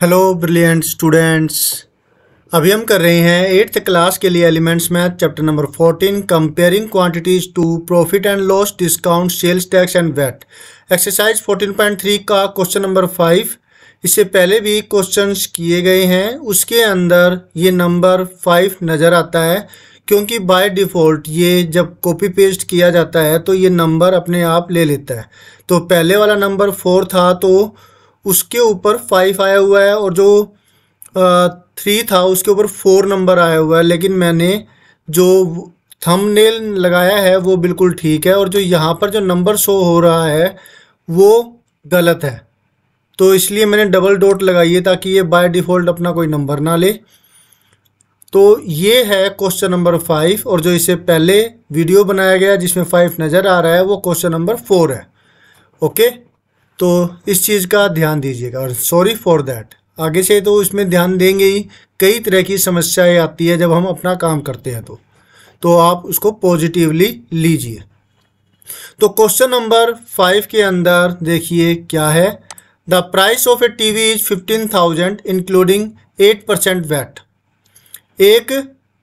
Hello brilliant students. अभी हम कर रहे हैं 8th क्लास के लिए elements math chapter number 14 comparing quantities to profit and loss discount sales tax and VAT. Exercise 14.3 का क्वेश्चन नंबर 5। इससे पहले भी क्वेश्चंस किए गए हैं, उसके अंदर ये नंबर 5 नज़र आता है क्योंकि बाय डिफ़ॉल्ट ये जब कॉपी पेस्ट किया जाता है तो ये नंबर अपने आप ले लेता है। तो पहले वाला नंबर 4 था तो उसके ऊपर 5 आया हुआ है और जो 3 था उसके ऊपर 4 नंबर आया हुआ है, लेकिन मैंने जो थंबनेल लगाया है वो बिल्कुल ठीक है और जो यहाँ पर जो नंबर शो हो रहा है वो गलत है। तो इसलिए मैंने डबल डॉट लगाई है ताकि ये बाय डिफ़ॉल्ट अपना कोई नंबर ना ले। तो ये है क्वेश्चन नंबर 5 और जो इससे पहले वीडियो बनाया गया जिसमें 5 नज़र आ रहा है वो क्वेश्चन नंबर 4 है। ओके, तो इस चीज़ का ध्यान दीजिएगा और सॉरी फॉर दैट। आगे से तो इसमें ध्यान देंगे ही, कई तरह की समस्याएं आती है जब हम अपना काम करते हैं तो आप उसको पॉजिटिवली लीजिए। तो क्वेश्चन नंबर 5 के अंदर देखिए क्या है। The price of a TV is 15,000 including 8% VAT. एक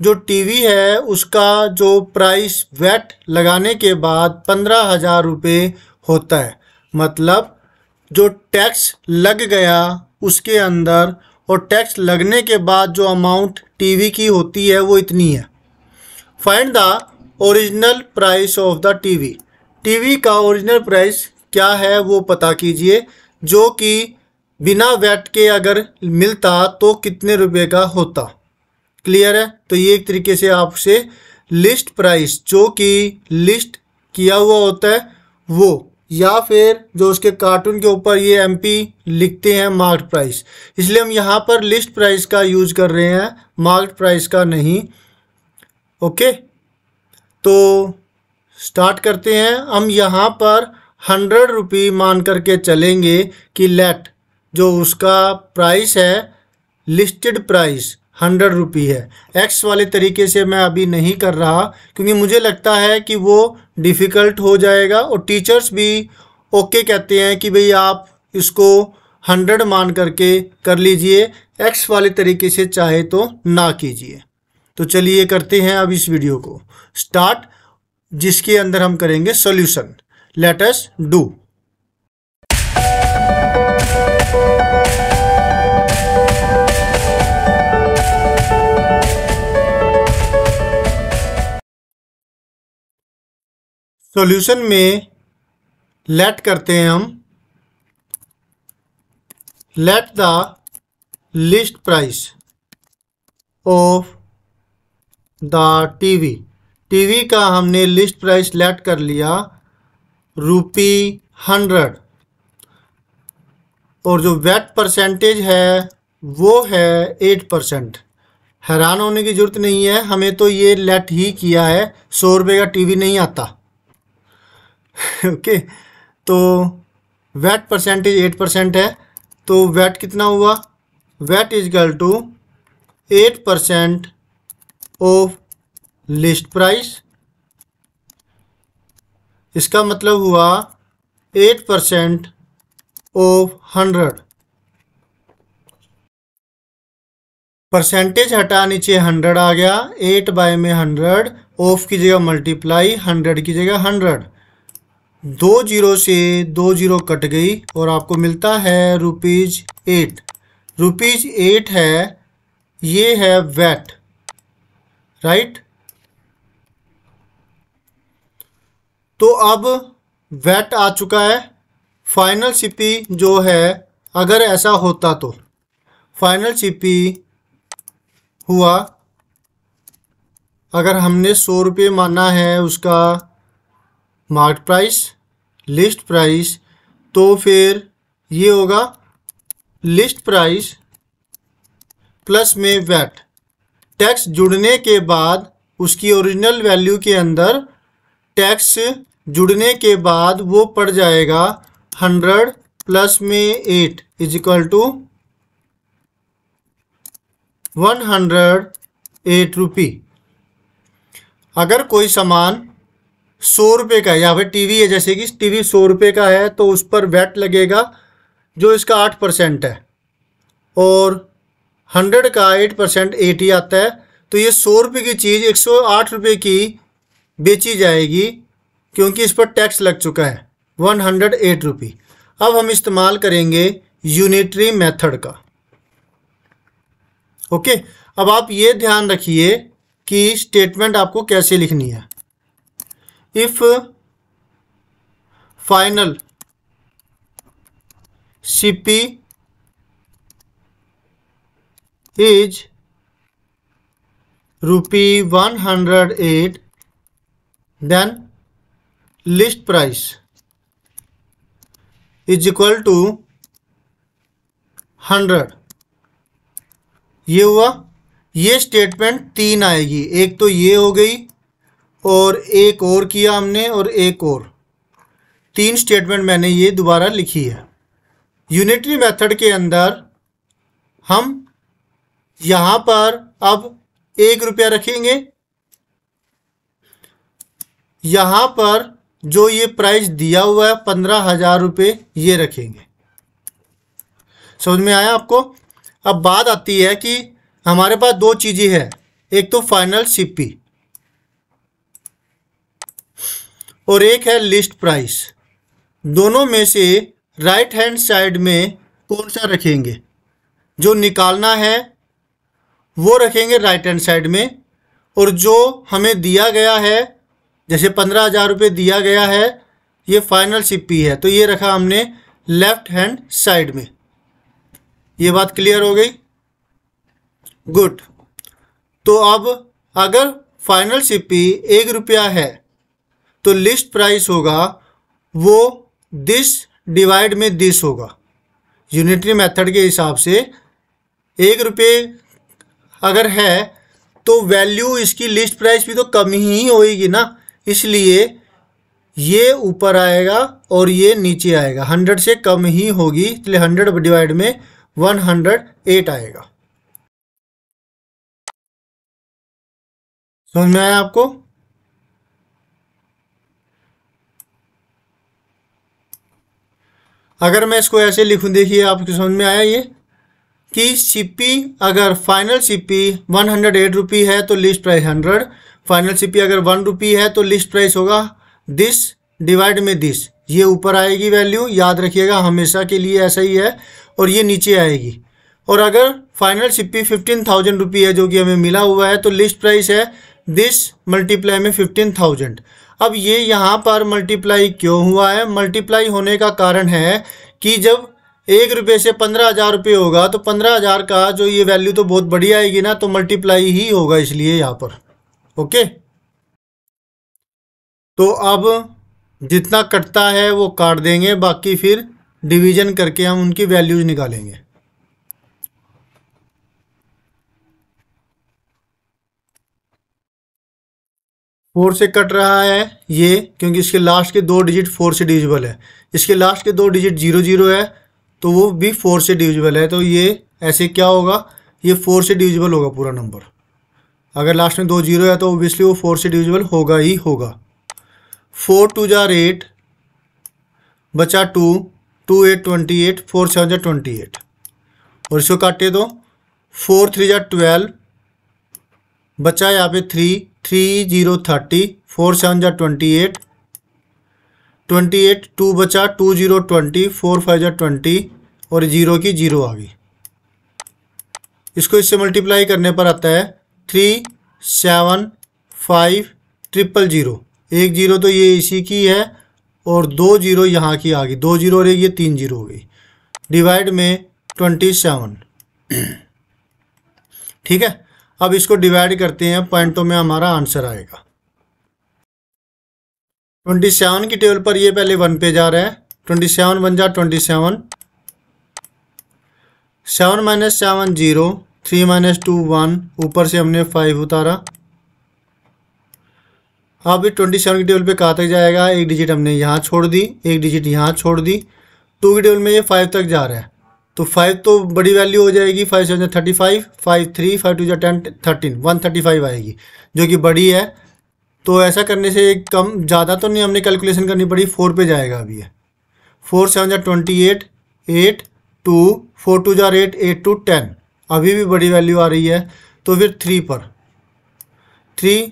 जो टीवी है उसका जो प्राइस वैट लगाने के बाद 15,000 रुपये होता है, मतलब जो टैक्स लग गया उसके अंदर और टैक्स लगने के बाद जो अमाउंट टीवी की होती है वो इतनी है। Find the original price of the TV. TV का ओरिजिनल प्राइस क्या है वो पता कीजिए, जो कि बिना वैट के अगर मिलता तो कितने रुपए का होता। क्लियर है? तो ये एक तरीके से आपसे लिस्ट प्राइस जो कि लिस्ट किया हुआ होता है वो, या फिर जो उसके कार्टून के ऊपर ये एमपी लिखते हैं मार्केट प्राइस, इसलिए हम यहाँ पर लिस्ट प्राइस का यूज कर रहे हैं, मार्केट प्राइस का नहीं। ओके, तो स्टार्ट करते हैं। हम यहाँ पर 100 रुपये मान करके चलेंगे कि लेट जो उसका प्राइस है लिस्टेड प्राइस 100 रुपये है। एक्स वाले तरीके से मैं अभी नहीं कर रहा क्योंकि मुझे लगता है कि वो डिफ़िकल्ट हो जाएगा और टीचर्स भी ओके कहते हैं कि भाई आप इसको 100 मान करके कर लीजिए, एक्स वाले तरीके से चाहे तो ना कीजिए। तो चलिए करते हैं अब इस वीडियो को स्टार्ट, जिसके अंदर हम करेंगे solution. Let us do. Solution में लेट करते हैं हम, let the list price of the TV. TV का हमने लिस्ट प्राइस लेट कर लिया ₹100 और जो वैट परसेंटेज है वो है 8%। हैरान होने की ज़रूरत नहीं है, हमें तो ये लेट ही किया है, 100 रुपये का टीवी नहीं आता। ओके, तो वैट परसेंटेज 8% है, तो वैट कितना हुआ? VAT is equal to 8% of list price. इसका मतलब हुआ 8% ऑफ 100। परसेंटेज हटा नीचे 100 आ गया, 8 बाय में 100, ऑफ की जगह मल्टीप्लाई, 100 की जगह 100। 2 जीरो से 2 जीरो कट गई और आपको मिलता है ₹8। ₹8 है, ये है वैट, राइट। तो अब वैट आ चुका है। फाइनल सीपी जो है, अगर ऐसा होता तो फाइनल सीपी हुआ, अगर हमने 100 रुपये माना है उसका मार्केट प्राइस लिस्ट प्राइस, तो फिर ये होगा लिस्ट प्राइस प्लस में वैट। टैक्स जुड़ने के बाद उसकी ओरिजिनल वैल्यू के अंदर टैक्स जुड़ने के बाद वो पड़ जाएगा 100 प्लस में 8 इज इक्वल टू 108 रुपये। अगर कोई सामान 100 रुपये का है, यहाँ पे टीवी है, जैसे कि टीवी 100 रुपये का है तो उस पर वैट लगेगा जो इसका 8% है। और 100 का 8% 80 आता है, तो ये 100 रुपये की चीज़ 108 रुपये की बेची जाएगी क्योंकि इस पर टैक्स लग चुका है 108 रुपये। अब हम इस्तेमाल करेंगे यूनिटरी मेथड का। ओके, अब आप ये ध्यान रखिए कि स्टेटमेंट आपको कैसे लिखनी है। If final CP is ₹108, then list price is equal to 100। ये हुआ। ये स्टेटमेंट 3 आएगी, एक तो ये हो गई और एक और किया हमने और एक और, 3 स्टेटमेंट मैंने ये दोबारा लिखी है। यूनिटरी मेथड के अंदर हम यहाँ पर अब 1 रुपया रखेंगे, यहाँ पर जो ये प्राइस दिया हुआ है 15,000 रुपये ये रखेंगे। समझ में आया आपको? अब बात आती है कि हमारे पास 2 चीज़ें हैं, एक तो फाइनल सीपी और एक है लिस्ट प्राइस। दोनों में से राइट हैंड साइड में कौन सा रखेंगे? जो निकालना है वो रखेंगे राइट हैंड साइड में, और जो हमें दिया गया है जैसे 15,000 रुपये दिया गया है ये फाइनल सीपी है, तो ये रखा हमने लेफ्ट हैंड साइड में। ये बात क्लियर हो गई? गुड। तो अब अगर फाइनल सीपी 1 रुपया है तो लिस्ट प्राइस होगा वो दिस डिवाइड में दिस होगा। यूनिटरी मेथड के हिसाब से 1 रुपये अगर है तो वैल्यू इसकी लिस्ट प्राइस भी तो कम ही होएगी ना, इसलिए ये ऊपर आएगा और ये नीचे आएगा, 100 से कम ही होगी, इसलिए 100 डिवाइड में 108 आएगा। समझ में आया आपको? अगर मैं इसको ऐसे लिखूं, देखिए आपको समझ में आया ये कि सीपी अगर फाइनल सीपी 108 रुपये है तो लिस्ट प्राइस 100, फाइनल सीपी अगर 1 रुपये है तो लिस्ट प्राइस होगा दिस डिवाइड में दिस। ये ऊपर आएगी वैल्यू, याद रखिएगा हमेशा के लिए ऐसा ही है, और ये नीचे आएगी। और अगर फाइनल सीपी 15,000 रुपये है जो कि हमें मिला हुआ है तो लिस्ट प्राइस है दिस मल्टीप्लाई में 15,000। अब ये यहाँ पर मल्टीप्लाई क्यों हुआ है? मल्टीप्लाई होने का कारण है कि जब 1 रुपये से 15,000 रुपये होगा तो 15,000 का जो ये वैल्यू तो बहुत बड़ी आएगी ना, तो मल्टीप्लाई ही होगा इसलिए यहाँ पर। ओके, तो अब जितना कटता है वो काट देंगे, बाकी फिर डिवीजन करके हम उनकी वैल्यूज निकालेंगे। फोर से कट रहा है ये, क्योंकि इसके लास्ट के 2 डिजिट 4 से डिविजिबल है। इसके लास्ट के 2 डिजिट 00 है तो वो भी 4 से डिविजिबल है, तो ये ऐसे क्या होगा, ये 4 से डिविजिबल होगा पूरा नंबर। अगर लास्ट में 2 0 है तो ओबियसली वो 4 से डिविजिबल होगा ही होगा। 4 2 जार 8 बचा 2, 2 8 28, 4 7 जार 28, और इसको काटे तो 4 3 जार 12 बचा यहाँ पे 3 3 0 30, 4 7 जार 28, 28 2 बचा 2 0 20, 4 5 जार 20, और 0 की 0 आ गई। इसको इससे मल्टीप्लाई करने पर आता है 3 7 5 0 0, 1 0 तो ये इसी की है और 2 0 यहाँ की आ गई, 2 0 और ये 3 0 हो गई, डिवाइड में 27। ठीक है, अब इसको डिवाइड करते हैं पॉइंटों में, हमारा आंसर आएगा 27 की टेबल पर ये पहले 1 पे जा रहा है, 27 बन जा 27, 7 - 7 0, 3 - 2 1, ऊपर से हमने 5 उतारा। अब 27 की टेबल पे कहाँ तक जाएगा? एक डिजिट हमने यहाँ छोड़ दी, एक डिजिट यहाँ छोड़ दी, 2 की टेबल में ये 5 तक जा रहा है, तो 5 तो बड़ी वैल्यू हो जाएगी, 5 7 35, 5 3 5 2 10 13, 135 आएगी जो कि बड़ी है। तो ऐसा करने से कम ज़्यादा तो नहीं हमने कैलकुलेशन करनी पड़ी, 4 पे जाएगा अभी ये, 4 7 28, 8 2, 4 2 जार 8, 8 2 10, अभी भी बड़ी वैल्यू आ रही है। तो फिर 3 पर 3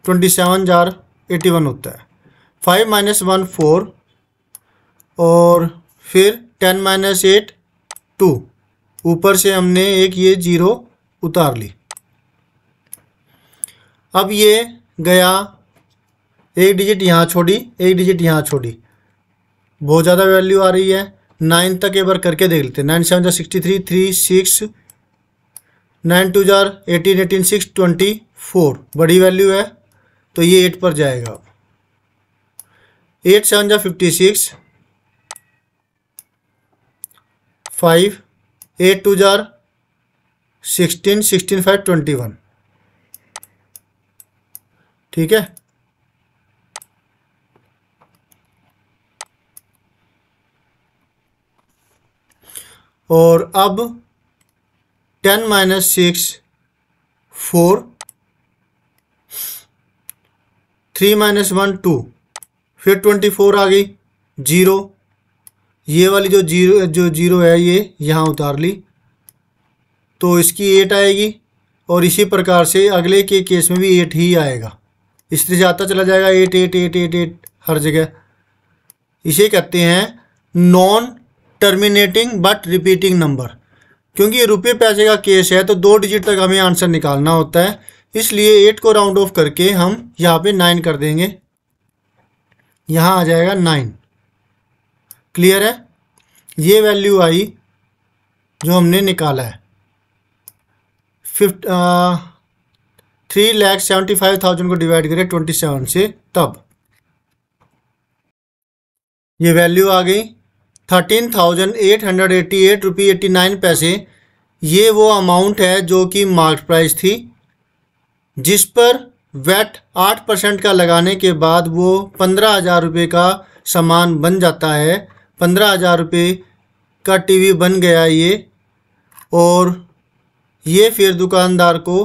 27 जार 81 होता है। 5 - 1 4 और फिर 10 - 8 2, ऊपर से हमने एक ये 0 उतार ली। अब ये गया, एक डिजिट यहाँ छोड़ी, एक डिजिट यहाँ छोड़ी, बहुत ज़्यादा वैल्यू आ रही है। 9 तक एक बार करके देख लेते हैं। 9 7 63, 3 6, 9 2 जार 18, 18 6 24, बड़ी वैल्यू है तो ये 8 पर जाएगा। 8 7 56, 5, 8 2 जार 16, 16 5 21, ठीक है। और अब 10 - 6 4, 3 - 1 2, फिर 24 आ गई 0, ये वाली जो जीरो है ये यहाँ उतार ली तो इसकी 8 आएगी। और इसी प्रकार से अगले के केस में भी 8 ही आएगा, इस तरह से आता चला जाएगा 8 8 8 8 8 हर जगह। इसे कहते हैं non terminating but repeating number. क्योंकि ये रुपये पैसे का केस है तो 2 डिजिट तक हमें आंसर निकालना होता है, इसलिए 8 को राउंड ऑफ करके हम यहाँ पे 9 कर देंगे, यहाँ आ जाएगा 9। क्लियर है। ये वैल्यू आई जो हमने निकाला है 3,75,000 को डिवाइड करें 27 से, तब ये वैल्यू आ गई 13,888 रुपये 89 पैसे। ये वो अमाउंट है जो कि मार्केट प्राइस थी, जिस पर वैट 8% का लगाने के बाद वो 15,000 रुपये का सामान बन जाता है। 15,000 रुपये का टीवी बन गया ये, और ये फिर दुकानदार को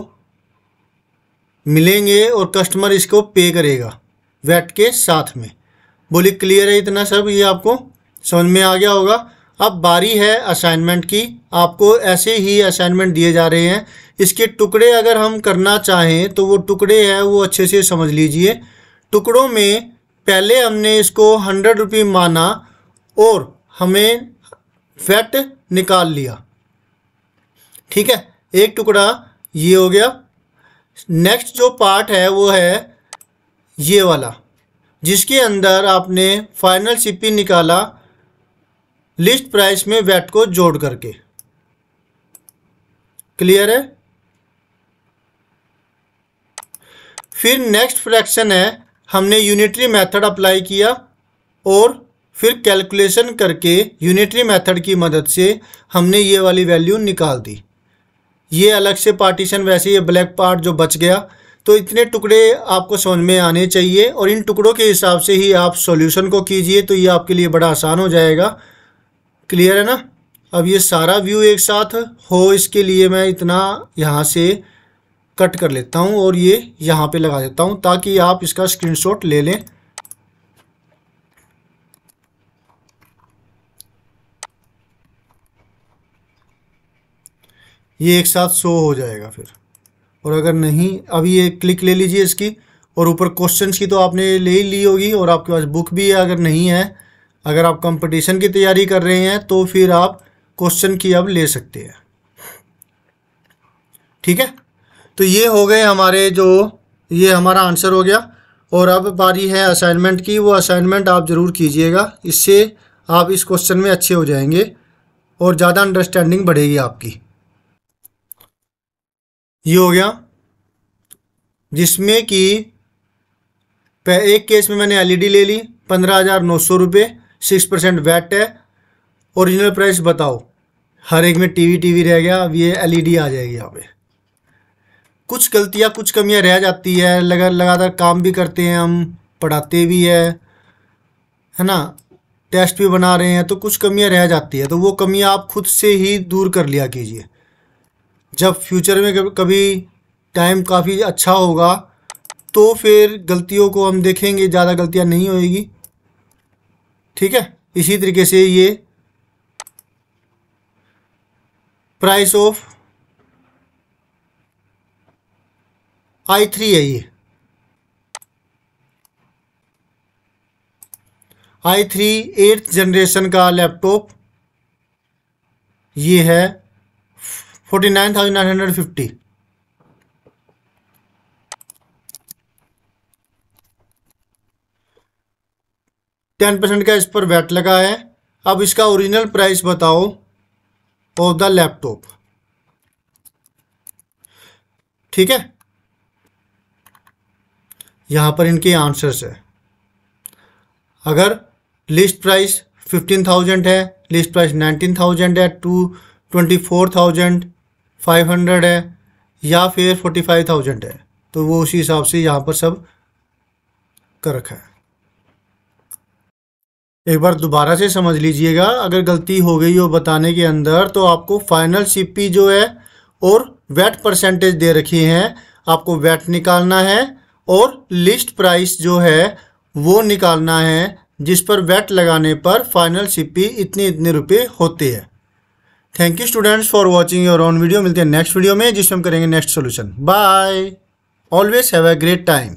मिलेंगे और कस्टमर इसको पे करेगा वैट के साथ में। बोली क्लियर है इतना सब, ये आपको समझ में आ गया होगा। अब बारी है असाइनमेंट की। आपको ऐसे ही असाइनमेंट दिए जा रहे हैं, इसके टुकड़े अगर हम करना चाहें तो वो टुकड़े हैं वो अच्छे से समझ लीजिए। टुकड़ों में पहले हमने इसको 100 रुपये माना और हमें वैट निकाल लिया, ठीक है। एक टुकड़ा ये हो गया। नेक्स्ट जो पार्ट है वो है ये वाला, जिसके अंदर आपने फाइनल सीपी निकाला लिस्ट प्राइस में वैट को जोड़ करके। क्लियर है। फिर नेक्स्ट फ्रैक्शन है, हमने यूनिटरी मेथड अप्लाई किया और फिर कैलकुलेशन करके यूनिटरी मेथड की मदद से हमने ये वाली वैल्यू निकाल दी। ये अलग से पार्टीशन, वैसे ये ब्लैक पार्ट जो बच गया। तो इतने टुकड़े आपको समझ में आने चाहिए और इन टुकड़ों के हिसाब से ही आप सॉल्यूशन को कीजिए तो ये आपके लिए बड़ा आसान हो जाएगा। क्लियर है ना। अब ये सारा व्यू एक साथ हो, इसके लिए मैं इतना यहाँ से कट कर लेता हूँ और ये यहाँ पे लगा देता हूँ ताकि आप इसका स्क्रीनशॉट ले लें। ये एक साथ शो हो जाएगा फिर। और अगर नहीं, अभी ये क्लिक ले लीजिए इसकी, और ऊपर क्वेश्चंस की तो आपने ले ही ली होगी और आपके पास बुक भी है। अगर नहीं है, अगर आप कंपटीशन की तैयारी कर रहे हैं तो फिर आप क्वेश्चन की अब ले सकते हैं, ठीक है। तो ये हो गए हमारे ये हमारा आंसर हो गया। और अब बारी है असाइनमेंट की। वो असाइनमेंट आप ज़रूर कीजिएगा, इससे आप इस क्वेश्चन में अच्छे हो जाएंगे और ज़्यादा अंडरस्टैंडिंग बढ़ेगी आपकी। ये हो गया जिसमें कि एक केस में मैंने एलईडी ले ली 15,900 रुपये, 6% वैट है। ओरिजिनल प्राइस बताओ, हर एक में टीवी रह गया। अब ये एलईडी आ जाएगी यहाँ पे। कुछ गलतियाँ, कुछ कमियाँ रह जाती है, लगातार काम भी करते हैं हम, पढ़ाते भी है ना, टेस्ट भी बना रहे हैं, तो कुछ कमियाँ रह जाती है। तो वो कमियाँ आप खुद से ही दूर कर लिया कीजिए। जब फ्यूचर में कभी टाइम काफ़ी अच्छा होगा तो फिर गलतियों को हम देखेंगे, ज़्यादा गलतियां नहीं होएगी, ठीक है। इसी तरीके से ये प्राइस ऑफ i3 है ये। i3 8th जनरेशन का लैपटॉप ये है 49,950। %10 का इस पर वैट लगा है। अब इसका ओरिजिनल प्राइस बताओ ऑफ द लैपटॉप। ठीक है, यहां पर इनके आंसर्स है। अगर लिस्ट प्राइस 15,000 है, लिस्ट प्राइस 19,000 है, 24,500 है या फिर 45,000 है, तो वो उसी हिसाब से यहाँ पर सब कर रखा है। एक बार दोबारा से समझ लीजिएगा, अगर गलती हो गई हो बताने के अंदर तो आपको फाइनल सीपी जो है और वैट परसेंटेज दे रखी हैं, आपको वैट निकालना है और लिस्ट प्राइस जो है वो निकालना है जिस पर वैट लगाने पर फाइनल सीपी इतने रुपए होते हैं। Thank you students for watching your own video. मिलते हैं नेक्स्ट वीडियो में जिसमें हम करेंगे next solution. Bye, always have a great time.